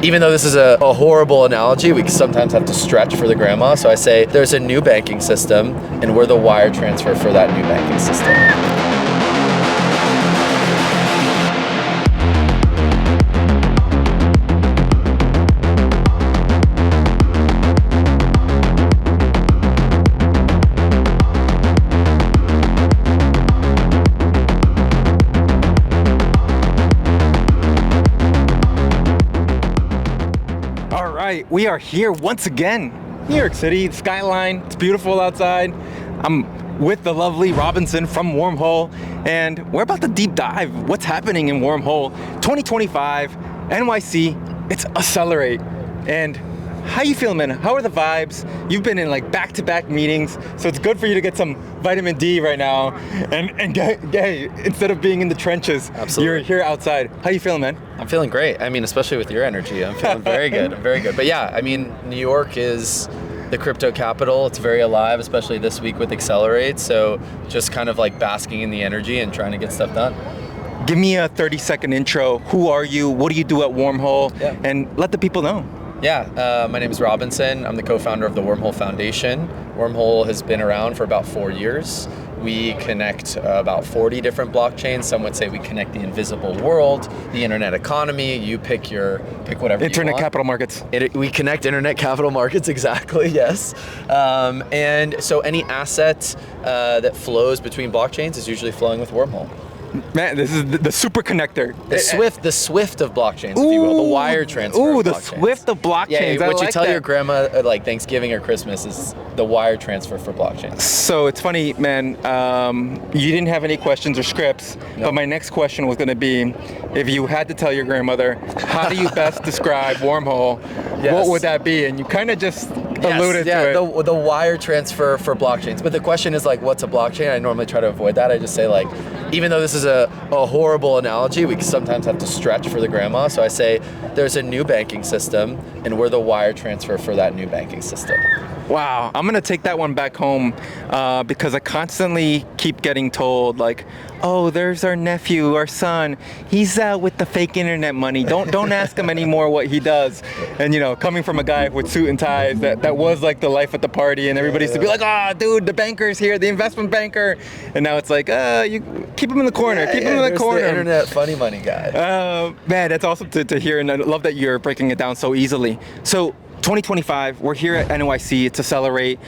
even though this is a horrible analogy, we sometimes have to stretch for the grandma. So I say there's a new banking system, and we're the wire transfer for that new banking system. We are here once again, New York City, the skyline, it's beautiful outside. I'm with the lovely Robinson from Wormhole, and we're about to deep dive what's happening in Wormhole 2025, NYC, it's Accelerate. And how you feeling, man? How are the vibes? You've been in like back-to-back meetings, so it's good for you to get some vitamin D right now, and get, instead of being in the trenches, Absolutely. You're here outside. How you feeling, man? I'm feeling great. I mean, especially with your energy, I'm feeling very good. I'm very good. But yeah, I mean, New York is the crypto capital. It's very alive, especially this week with Accelerate. So just kind of like basking in the energy and trying to get stuff done. Give me a 30-second intro. Who are you? What do you do at Wormhole? Yeah. And let the people know. Yeah, my name is Robinson. I'm the co-founder of the Wormhole Foundation. Wormhole has been around for about 4 years. We connect about 40 different blockchains. Some would say we connect the invisible world, the internet economy. You pick whatever Internet you want. capital markets. We connect internet capital markets, exactly, yes. And so any asset that flows between blockchains is usually flowing with Wormhole. Man, this is the super connector. The Swift of blockchains, if you will, the wire transfer. The blockchains. Swift of blockchains. Yeah, what I you like tell that. your grandma at like Thanksgiving or Christmas is the wire transfer for blockchains. So it's funny, man. You didn't have any questions or scripts, but my next question was going to be, if you had to tell your grandmother, how do you best describe Wormhole? Yes. What would that be? And you kind of just alluded to it. The wire transfer for blockchains. But the question is like, what's a blockchain? I normally try to avoid that. I just say like, even though this is a horrible analogy, we sometimes have to stretch for the grandma. So I say there's a new banking system, and we're the wire transfer for that new banking system. Wow, I'm gonna take that one back home because I constantly keep getting told like, oh, there's our nephew, our son. He's out with the fake internet money. Don't ask him anymore what he does. And you know, coming from a guy with suit and ties, that was like the life at the party, and everybody used to be like, oh, dude, the banker's here, the investment banker. And now it's like, you keep him in the corner, keep him in the corner. The internet funny money guy. Man, that's awesome to hear, and I love that you're breaking it down so easily. So 2025, we're here at NYC, it's Accelerate.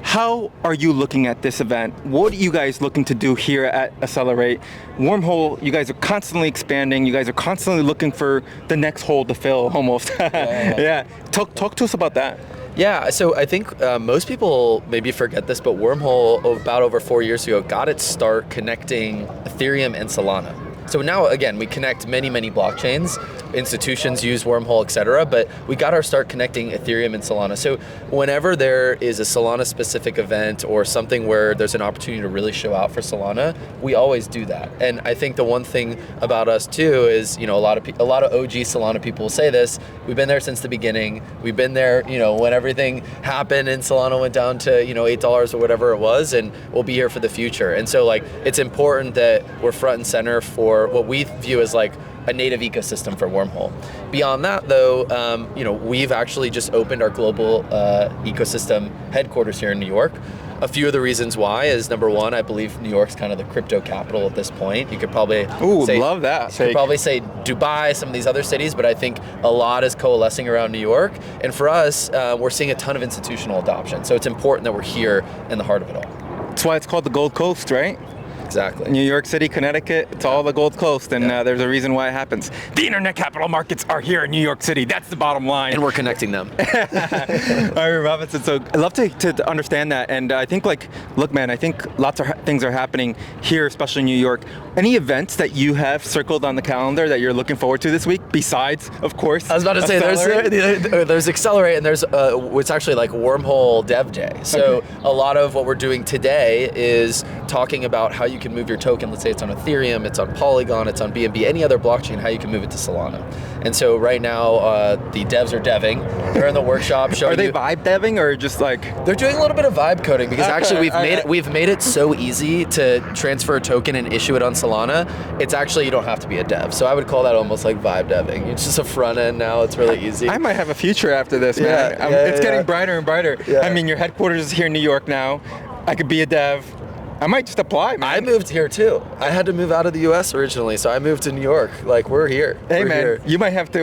How are you looking at this event? What are you guys looking to do here at Accelerate? Wormhole, you guys are constantly expanding. You guys are constantly looking for the next hole to fill, almost. Yeah. Talk to us about that. Yeah, so I think most people maybe forget this, but Wormhole, about over 4 years ago, got its start connecting Ethereum and Solana. So now, again, we connect many, many blockchains. Institutions use Wormhole, et cetera, but we got our start connecting Ethereum and Solana. So whenever there is a Solana-specific event or something where there's an opportunity to really show out for Solana, we always do that. And I think the one thing about us too is, you know, a lot of OG Solana people will say this. We've been there since the beginning. We've been there, you know, when everything happened and Solana went down to, you know, $8 or whatever it was, and we'll be here for the future. And so, like, it's important that we're front and center for what we view as like a native ecosystem for Wormhole. Beyond that, though, you know, we've actually just opened our global ecosystem headquarters here in New York. A few of the reasons why is, number one, I believe New York's kind of the crypto capital at this point. You could probably love that. You could probably say Dubai, some of these other cities, but I think a lot is coalescing around New York. And for us, we're seeing a ton of institutional adoption. So it's important that we're here in the heart of it all. That's why it's called the Gold Coast, right? Exactly. New York City, Connecticut, it's all the Gold Coast, and there's a reason why it happens. The internet capital markets are here in New York City. That's the bottom line. And we're connecting them. All right, Robinson, so I'd love to understand that. And I think, like, look, man, I think lots of things are happening here, especially in New York. Any events that you have circled on the calendar that you're looking forward to this week, besides, of course, I was about to say, there's Accelerate, and there's what's actually like Wormhole Dev Day. So a lot of what we're doing today is talking about how you you can move your token. Let's say it's on Ethereum, it's on Polygon, it's on BNB, any other blockchain, how you can move it to Solana. And so right now, the devs are deving. They're in the workshop showing. Are they vibe deving or just like? They're doing a little bit of vibe coding because actually we've made it so easy to transfer a token and issue it on Solana. It's actually, you don't have to be a dev. So I would call that almost like vibe deving. It's just a front end now. It's really easy. I might have a future after this, man. It's getting brighter and brighter. Yeah. I mean, your headquarters is here in New York now. I could be a dev. I might just apply, man. I moved here too. I had to move out of the US originally, so I moved to New York. Like, we're here. Hey, we're man, here. You might have to,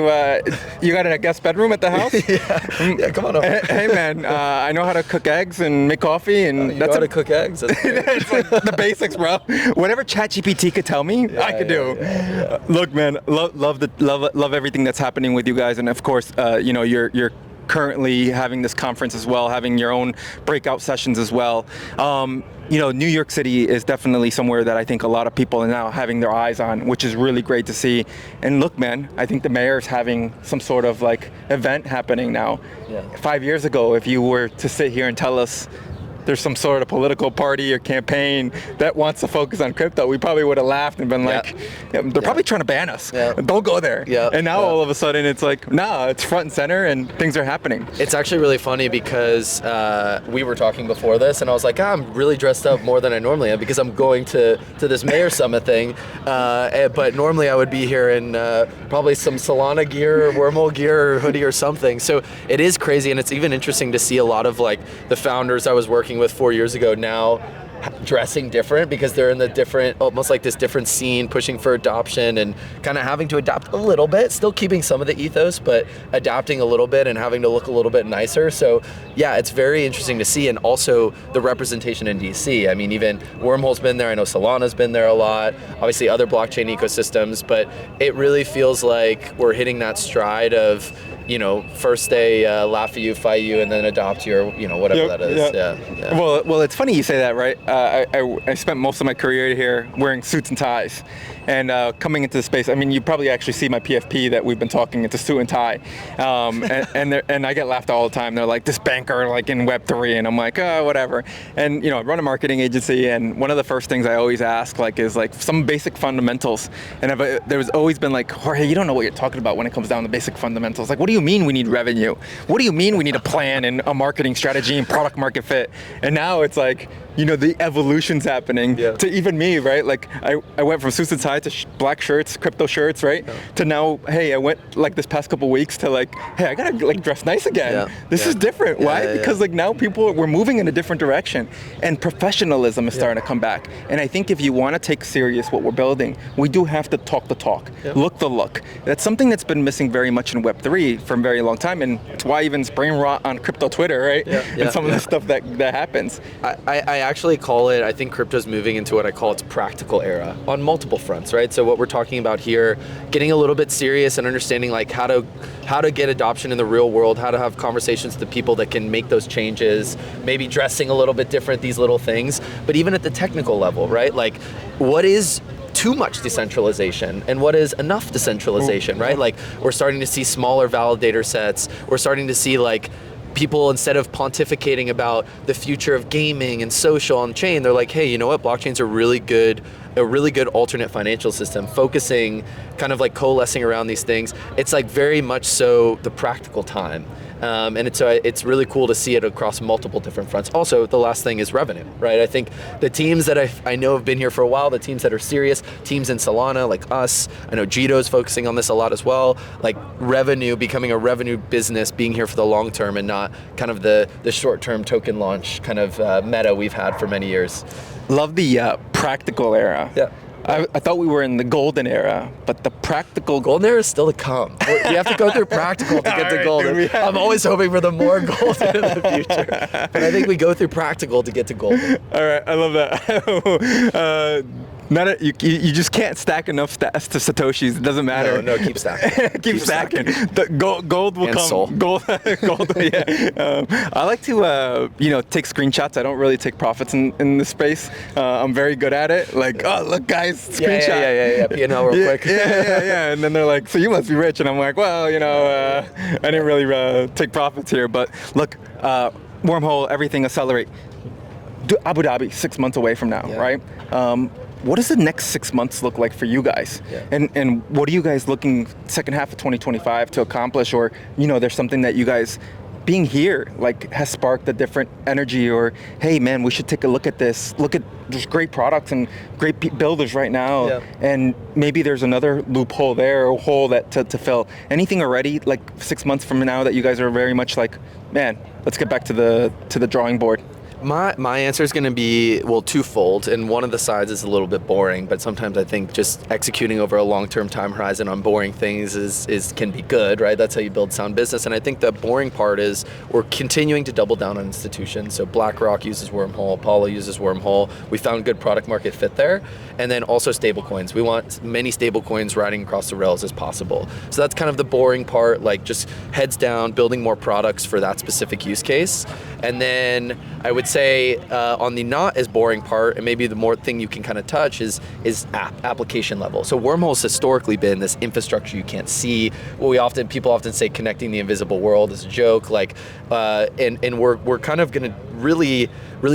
you got a guest bedroom at the house? Yeah, come on over. Hey, man, I know how to cook eggs and make coffee, and you know how to cook eggs? That's it's like the basics, bro. Whatever ChatGPT could tell me, I could do. Yeah. Look, man, love everything that's happening with you guys, and of course, you know, you're currently having this conference as well, having your own breakout sessions as well. You know, New York City is definitely somewhere that I think a lot of people are now having their eyes on, which is really great to see. And look, man, I think the mayor's having some sort of like event happening now. Yeah. 5 years ago, if you were to sit here and tell us there's some sort of political party or campaign that wants to focus on crypto, we probably would have laughed and been like, they're probably trying to ban us. Don't go there. And now all of a sudden it's like, nah, it's front and center and things are happening. It's actually really funny because we were talking before this and I was like, I'm really dressed up more than I normally am because I'm going to this Mayor Summit thing. But normally I would be here in probably some Solana gear or Wormhole gear or hoodie or something. So it is crazy, and it's even interesting to see a lot of like the founders I was working with 4 years ago now dressing different because they're in the different, almost like this different scene, pushing for adoption and kind of having to adapt a little bit, still keeping some of the ethos, but adapting a little bit and having to look a little bit nicer. So yeah, it's very interesting to see. And also the representation in DC. I mean, even Wormhole's been there. I know Solana's been there a lot, obviously other blockchain ecosystems, but it really feels like we're hitting that stride of, you know, first they laugh at you, fight you, and then adopt you, or, you know, whatever that is. Yeah. Well, it's funny you say that, right? I spent most of my career here wearing suits and ties, and coming into the space. I mean, you probably actually see my PFP that we've been talking. It's a suit and tie, and I get laughed all the time. They're like, this banker like in Web3, and I'm like, oh, whatever. And you know, I run a marketing agency, and one of the first things I always ask is some basic fundamentals. And there's always been like, Jorge, you don't know what you're talking about when it comes down to basic fundamentals. Like, what do you mean we need revenue? What do you mean we need a plan and a marketing strategy and product market fit? And now it's like, you know, the evolution's happening to even me, right? Like I went from suits and ties to black shirts, crypto shirts, right? To now, hey, I went like this past couple weeks to like, hey, I gotta like dress nice again. This is different. Why? Because like now we're moving in a different direction, and professionalism is starting to come back. And I think if you want to take serious what we're building, we do have to talk the talk, look the look. That's something that's been missing very much in Web3 for a very long time, and it's why even brain rot on crypto Twitter, right? And some of the stuff that happens. I actually call it, I think crypto's moving into what I call its practical era on multiple fronts, right? So what we're talking about here, getting a little bit serious and understanding like how to get adoption in the real world, how to have conversations with the people that can make those changes, maybe dressing a little bit different, these little things, but even at the technical level, right? Like, what is too much decentralization and what is enough decentralization, right? Like, we're starting to see smaller validator sets. We're starting to see like people, instead of pontificating about the future of gaming and social on chain, they're like, hey, you know what? Blockchains are a really good alternate financial system, focusing, kind of like coalescing around these things. It's like very much so the practical time. And it's really cool to see it across multiple different fronts. Also, the last thing is revenue, right? I think the teams that I know have been here for a while, the teams that are serious, teams in Solana, like us, I know Jito's focusing on this a lot as well, like revenue, becoming a revenue business, being here for the long term and not kind of the short-term token launch kind of meta we've had for many years. Love the practical era. Yeah. I thought we were in the golden era, but the practical golden era is still to come. We have to go through practical to get to golden. I'm always hoping for the more golden in the future, but I think we go through practical to get to golden. All right, I love that. You just can't stack enough to Satoshis. It doesn't matter. No, keep stacking. keep stacking. The gold will and come. Soul. Gold. Yeah. I like to take screenshots. I don't really take profits in this space. I'm very good at it. Like, oh look, guys, screenshot. Yeah. P&L real quick. Yeah. And then they're like, so you must be rich, and I'm like, well, I didn't really take profits here, but look, Wormhole, everything Accelerate. Abu Dhabi, 6 months away from now, right? what does the next 6 months look like for you guys? Yeah. And what are you guys looking second half of 2025 to accomplish? Or, there's something that you guys being here like has sparked a different energy, or hey man, we should take a look at this. Look at there's great products and great builders right now, and maybe there's another loophole there or hole that to fill. Anything already like 6 months from now that you guys are very much like, man, let's get back to the drawing board? My answer is going to be, well, twofold, and one of the sides is a little bit boring, but sometimes I think just executing over a long-term time horizon on boring things can be good, right? That's how you build sound business. And I think the boring part is we're continuing to double down on institutions. So BlackRock uses Wormhole, Apollo uses Wormhole. We found good product market fit there. And then also stablecoins. We want many stablecoins riding across the rails as possible. So that's kind of the boring part, like just heads down, building more products for that specific use case. And then I would say on the not as boring part, and maybe the more thing you can kind of touch is application level. So Wormhole's historically been this infrastructure you can't see. What people often say connecting the invisible world is a joke. Like, and we're kind of going to really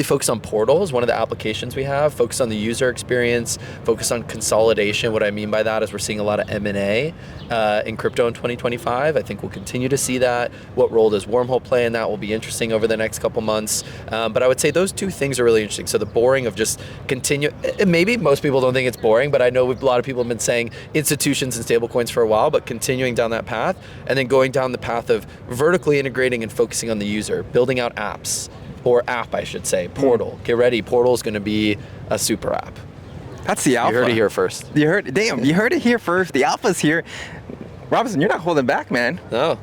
focus on portals. One of the applications we have, focus on the user experience, focus on consolidation. What I mean by that is we're seeing a lot of M&A in crypto in 2025. I think we'll continue to see that. What role does Wormhole play in that will be interesting over the next couple months. But I would say those two things are really interesting. So the boring of just continue, maybe most people don't think it's boring, but I know a lot of people have been saying institutions and stablecoins for a while, but continuing down that path and then going down the path of vertically integrating and focusing on the user, building out apps. Or app, I should say, Portal. Get ready, Portal is going to be a super app. That's the alpha. You heard it here first. You heard it here first. The alpha's here. Robinson, you're not holding back, man. No.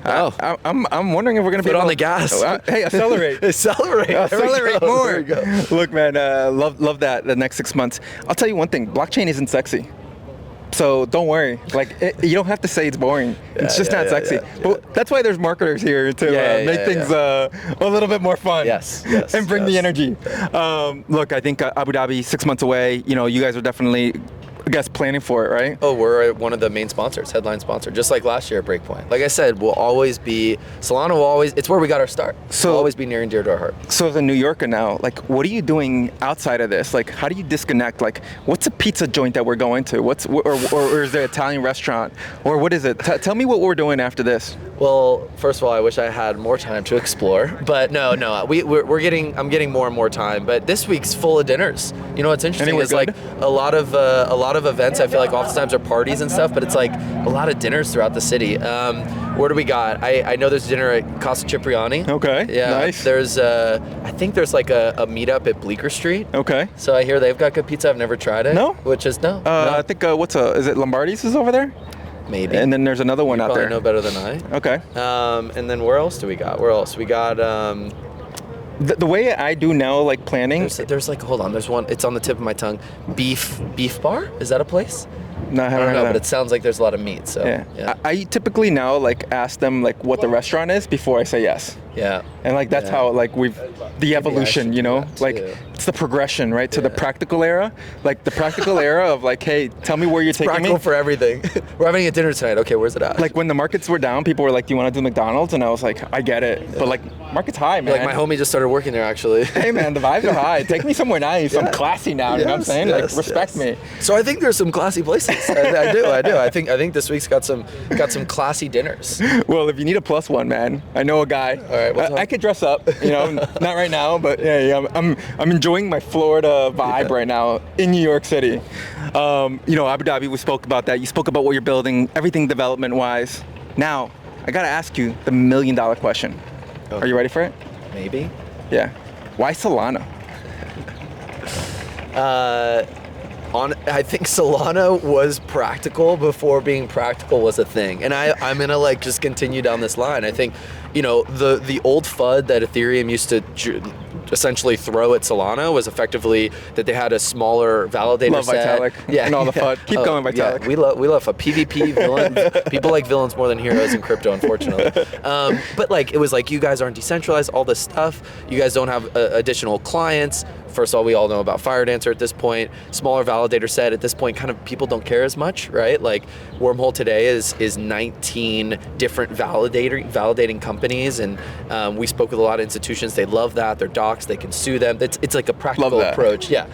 I'm wondering if we're going to put on the gas. Hey, accelerate. Accelerate more. There we go. Look, man, love that. The next 6 months. I'll tell you one thing. Blockchain isn't sexy. So don't worry. Like you don't have to say it's boring. It's just not sexy. But that's why there's marketers here to make things a little bit more fun. Yes. And bring the energy. Look, I think Abu Dhabi 6 months away. You guys are definitely, I guess, planning for it, right? Oh, we're one of the main sponsors, headline sponsor, just like last year at Breakpoint. Like I said, Solana will always, it's where we got our start. So it'll always be near and dear to our heart. So as a New Yorker now, like, what are you doing outside of this? Like, how do you disconnect? Like, what's a pizza joint that we're going to? Or is there an Italian restaurant? Or what is it? Tell me what we're doing after this. Well, first of all, I wish I had more time to explore, but no, I'm getting more and more time. But this week's full of dinners. You know what's interesting is like a lot of events. I feel like oftentimes are parties and stuff, but it's like a lot of dinners throughout the city. Where do we got? I know there's dinner at Casa Cipriani. Okay. Yeah. Nice. There's I think there's like a meetup at Bleecker Street. Okay. So I hear they've got good pizza. I've never tried it. No. Which is no. I think is it Lombardi's is over there? Maybe. And then there's another one out there. You probably know better than I. Okay. And then where else do we got? We got. The way I do now, like planning. There's like, hold on. There's one. It's on the tip of my tongue. Beef Bar. Is that a place? No, I don't know, but it sounds like there's a lot of meat. So yeah. I typically now like ask them like what the restaurant is before I say yes. Yeah. And like that's how like the evolution, like it's the progression, right? To the practical era, like the practical era of like, hey, tell me where you're taking me. Practical for everything. We're having a dinner tonight. Okay, where's it at? Like when the markets were down, people were like, do you want to do McDonald's? And I was like, I get it, but like market's high, man. Like my homie just started working there actually. Hey man, the vibes are high. Take me somewhere nice. I'm classy now. You know what I'm saying? Like respect me. So I think there's some classy places. I do. I think this week's got some classy dinners. Well, if you need a plus one, man, I know a guy. All right, I could dress up, not right now, but yeah, I'm enjoying my Florida vibe right now in New York City. Abu Dhabi, we spoke about that. You spoke about what you're building, everything development-wise. Now, I gotta ask you the $1 million question. Okay. Are you ready for it? Maybe. Yeah. Why Solana? I think Solana was practical before being practical was a thing. And I'm gonna like just continue down this line. I think, the old FUD that Ethereum used to essentially throw at Solana was effectively that they had a smaller validator love set. Vitalik. And all the FUD. Keep going, Vitalik. Yeah, we love a PvP villain. People like villains more than heroes in crypto, unfortunately. But like it was like you guys aren't decentralized, all this stuff. You guys don't have additional clients. first of all, we all know about Firedancer at this point. Smaller validator set at this point, kind of people don't care as much, right? Like Wormhole today is 19 different validating companies, and we spoke with a lot of institutions. They love that. They're docs. They can sue them. It's like a practical approach. Yeah,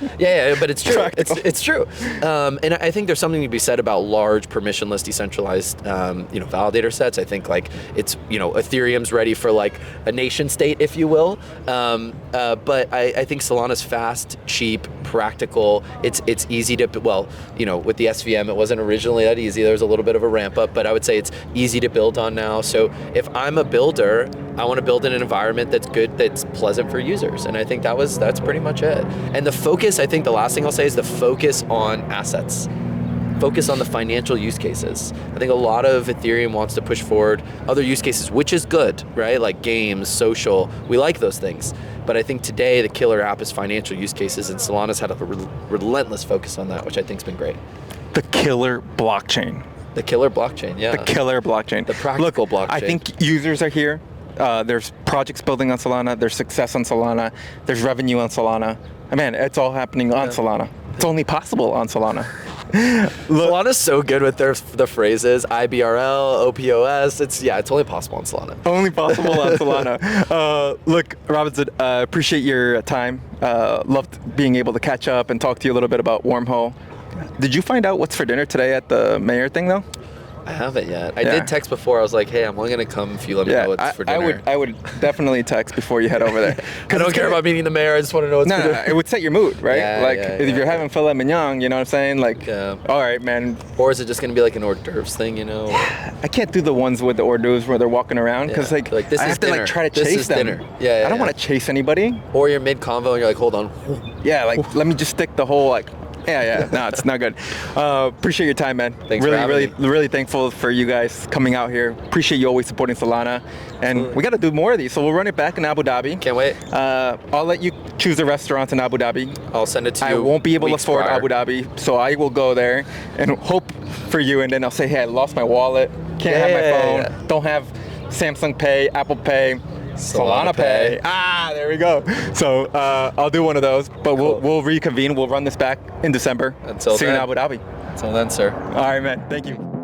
but it's true. It's true. And I think there's something to be said about large, permissionless, decentralized, validator sets. I think like it's, Ethereum's ready for like a nation state, if you will. But I think Solana's fast, cheap, practical. It's easy to, with the SVM, it wasn't originally that easy. There was a little bit of a ramp up, but I would say it's easy to build on now. So if I'm a builder, I want to build in an environment that's good, that's pleasant for users. And I think that's pretty much it. And the focus, I think the last thing I'll say is the focus on assets. Focus on the financial use cases. I think a lot of Ethereum wants to push forward other use cases, which is good, right? Like games, social, we like those things. But I think today the killer app is financial use cases, and Solana's had a relentless focus on that, which I think's been great. The killer blockchain. The killer blockchain, yeah. The killer blockchain. The practical blockchain. I think users are here. There's projects building on Solana. There's success on Solana. There's revenue on Solana. And man, it's all happening on Solana. It's only possible on Solana. Solana's so good with the phrases IBRL, OPOS. It's only possible on Solana. Only possible on Solana. Look, Robinson, appreciate your time. Loved being able to catch up and talk to you a little bit about Wormhole. Did you find out what's for dinner today at the mayor thing though? I haven't yet. I did text before. I was like, hey, I'm only going to come if you let me know what's for dinner. I would definitely text before you head over there. I don't care about meeting the mayor. I just want to know what's for dinner. It would set your mood, right? If you're having filet mignon, you know what I'm saying? Like, all right, man. Or is it just going to be like an hors d'oeuvres thing, I can't do the ones with the hors d'oeuvres where they're walking around because this I have to like try to chase them. Dinner. I don't want to chase anybody. Or you're mid-convo and you're like, hold on. Let me just stick the whole like, no, it's not good. Appreciate your time, man. Thanks for having me. Really thankful for you guys coming out here. Appreciate you always supporting Solana. And we got to do more of these, so we'll run it back in Abu Dhabi. Can't wait. I'll let you choose the restaurants in Abu Dhabi. I'll send it to you. I won't be able to afford Abu Dhabi, so I will go there and hope for you, and then I'll say, hey, I lost my wallet, can't have my phone, don't have Samsung Pay, Apple Pay, Solana Pay. There we go. So I'll do one of those, but we'll reconvene. We'll run this back in December. Until See you in Abu Dhabi. Until then, sir. All right, man. Thank you.